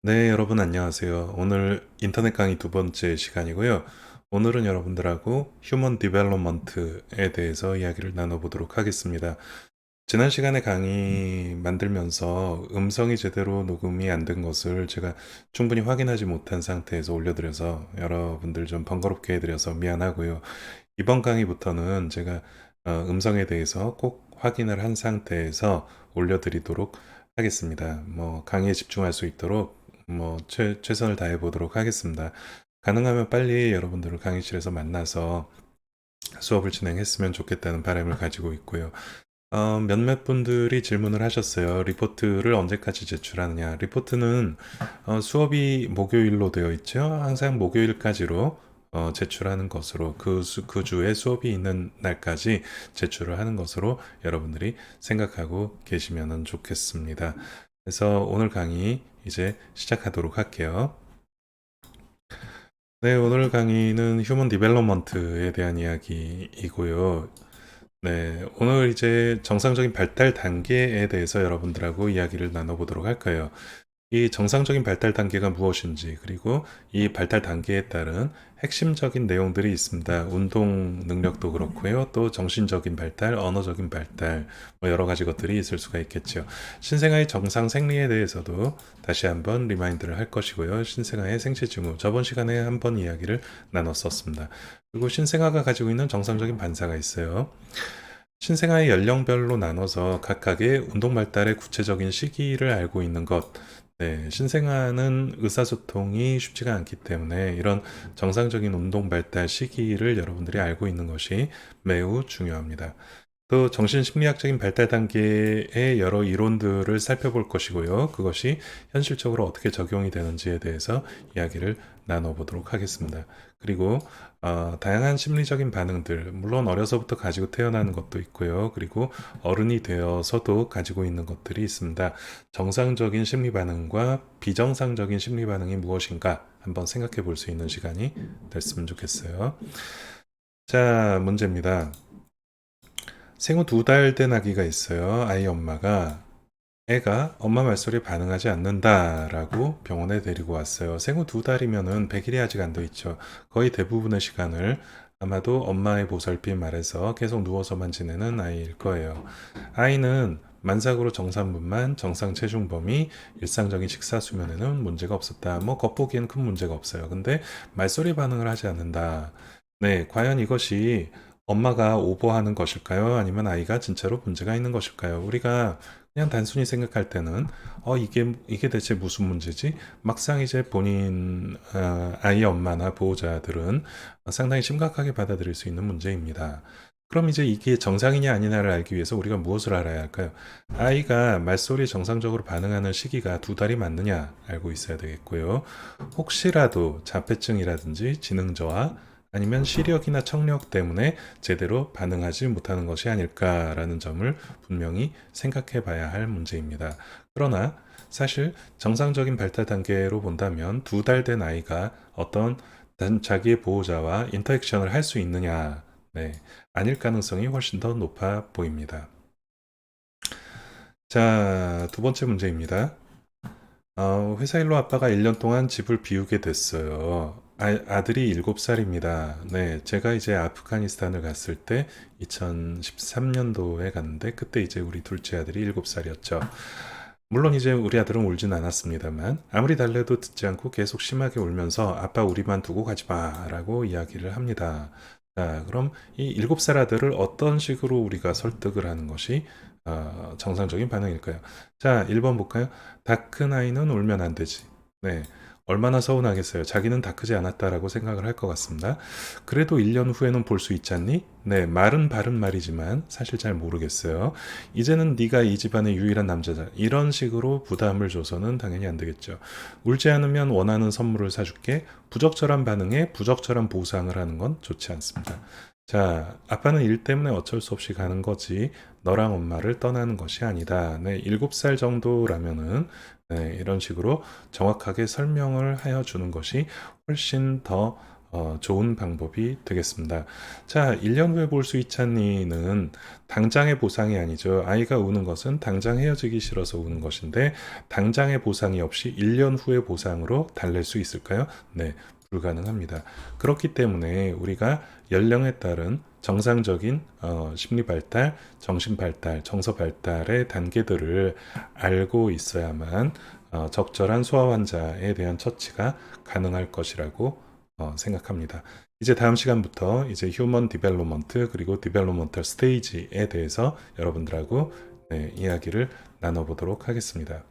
네, 여러분 안녕하세요. 오늘 인터넷 강의 두 번째 시간이고요. 오늘은 여러분들하고 휴먼 디벨롭먼트에 대해서 이야기를 나눠보도록 하겠습니다. 지난 시간에 강의 만들면서 음성이 제대로 녹음이 안 된 것을 제가 충분히 확인하지 못한 상태에서 올려드려서 여러분들 좀 번거롭게 해드려서 미안하고요. 이번 강의부터는 제가 음성에 대해서 꼭 확인을 한 상태에서 올려드리도록 하겠습니다. 강의에 집중할 수 있도록 최선을 다해 보도록 하겠습니다. 가능하면 빨리 여러분들을 강의실에서 만나서 수업을 진행했으면 좋겠다는 바람을 가지고 있고요. 몇몇 분들이 질문을 하셨어요. 리포트를 언제까지 제출하느냐. 리포트는 수업이 목요일로 되어 있죠. 항상 목요일까지로 제출하는 것으로 그 주에 수업이 있는 날까지 제출을 하는 것으로 여러분들이 생각하고 계시면 좋겠습니다. 그래서 오늘 강의 이제 시작하도록 할게요. 네, 오늘 강의는 휴먼 디벨롭먼트에 대한 이야기이고요. 네, 오늘 이제 정상적인 발달 단계에 대해서 여러분들하고 이야기를 나눠보도록 할 거예요. 이 정상적인 발달 단계가 무엇인지, 그리고 이 발달 단계에 따른 핵심적인 내용들이 있습니다. 운동 능력도 그렇고요. 또 정신적인 발달, 언어적인 발달, 여러 가지 것들이 있을 수가 있겠죠. 신생아의 정상 생리에 대해서도 다시 한번 리마인드를 할 것이고요. 신생아의 생체 징후, 저번 시간에 한번 이야기를 나눴었습니다. 그리고 신생아가 가지고 있는 정상적인 반사가 있어요. 신생아의 연령별로 나눠서 각각의 운동 발달의 구체적인 시기를 알고 있는 것. 네, 신생아는 의사소통이 쉽지가 않기 때문에 이런 정상적인 운동 발달 시기를 여러분들이 알고 있는 것이 매우 중요합니다. 또 정신심리학적인 발달 단계의 여러 이론들을 살펴볼 것이고요. 그것이 현실적으로 어떻게 적용이 되는지에 대해서 이야기를 나눠보도록 하겠습니다. 그리고 다양한 심리적인 반응들, 물론 어려서부터 가지고 태어나는 것도 있고요. 그리고 어른이 되어서도 가지고 있는 것들이 있습니다. 정상적인 심리 반응과 비정상적인 심리 반응이 무엇인가 한번 생각해 볼 수 있는 시간이 됐으면 좋겠어요. 자, 문제입니다. 생후 2달 된 아기가 있어요. 아이 엄마가 애가 엄마 말소리에 반응하지 않는다라고 병원에 데리고 왔어요. 생후 2달이면은 100일이 아직 안 돼 있죠. 거의 대부분의 시간을 아마도 엄마의 보살핌 아래서 계속 누워서만 지내는 아이일 거예요. 아이는 만삭으로 정산분만, 정상 체중 범위, 일상적인 식사 수면에는 문제가 없었다. 겉보기엔 큰 문제가 없어요. 근데 말소리 반응을 하지 않는다. 네, 과연 이것이 엄마가 오버하는 것일까요? 아니면 아이가 진짜로 문제가 있는 것일까요? 우리가 그냥 단순히 생각할 때는 이게 대체 무슨 문제지? 막상 이제 본인 아이 엄마나 보호자들은 상당히 심각하게 받아들일 수 있는 문제입니다. 그럼 이제 이게 정상이냐 아니냐를 알기 위해서 우리가 무엇을 알아야 할까요? 아이가 말소리에 정상적으로 반응하는 시기가 2달이 맞느냐 알고 있어야 되겠고요. 혹시라도 자폐증이라든지 지능저하 아니면 시력이나 청력 때문에 제대로 반응하지 못하는 것이 아닐까라는 점을 분명히 생각해 봐야 할 문제입니다. 그러나 사실 정상적인 발달 단계로 본다면 2달 된 아이가 어떤 자기의 보호자와 인터액션을 할 수 있느냐, 네, 아닐 가능성이 훨씬 더 높아 보입니다. 자, 두 번째 문제입니다. 회사 일로 아빠가 1년 동안 집을 비우게 됐어요. 아들이 7살입니다. 네, 제가 이제 아프가니스탄을 갔을 때 2013년도에 갔는데 그때 이제 우리 둘째 아들이 7살이었죠. 물론 이제 우리 아들은 울진 않았습니다만 아무리 달래도 듣지 않고 계속 심하게 울면서 아빠 우리만 두고 가지 마라고 이야기를 합니다. 자, 그럼 이 7살 아들을 어떤 식으로 우리가 설득을 하는 것이 정상적인 반응일까요? 자, 1번 볼까요? 다 큰 아이는 울면 안 되지. 네. 얼마나 서운하겠어요. 자기는 다 크지 않았다라고 생각을 할 것 같습니다. 그래도 1년 후에는 볼 수 있잖니? 네, 말은 바른 말이지만 사실 잘 모르겠어요. 이제는 네가 이 집안의 유일한 남자다. 이런 식으로 부담을 줘서는 당연히 안 되겠죠. 울지 않으면 원하는 선물을 사줄게. 부적절한 반응에 부적절한 보상을 하는 건 좋지 않습니다. 자, 아빠는 일 때문에 어쩔 수 없이 가는 거지. 너랑 엄마를 떠나는 것이 아니다. 네, 7살 정도라면은 이런 식으로 정확하게 설명을 하여 주는 것이 훨씬 더 좋은 방법이 되겠습니다. 자, 1년 후에 볼 수 있잖니는 당장의 보상이 아니죠. 아이가 우는 것은 당장 헤어지기 싫어서 우는 것인데 당장의 보상이 없이 1년 후의 보상으로 달랠 수 있을까요? 네, 불가능합니다. 그렇기 때문에 우리가 연령에 따른 정상적인 심리 발달, 정신 발달, 정서 발달의 단계들을 알고 있어야만 적절한 소아 환자에 대한 처치가 가능할 것이라고 생각합니다. 이제 다음 시간부터 이제 휴먼 디벨롭먼트 그리고 디벨롭먼털 스테이지에 대해서 여러분들하고 네, 이야기를 나눠보도록 하겠습니다.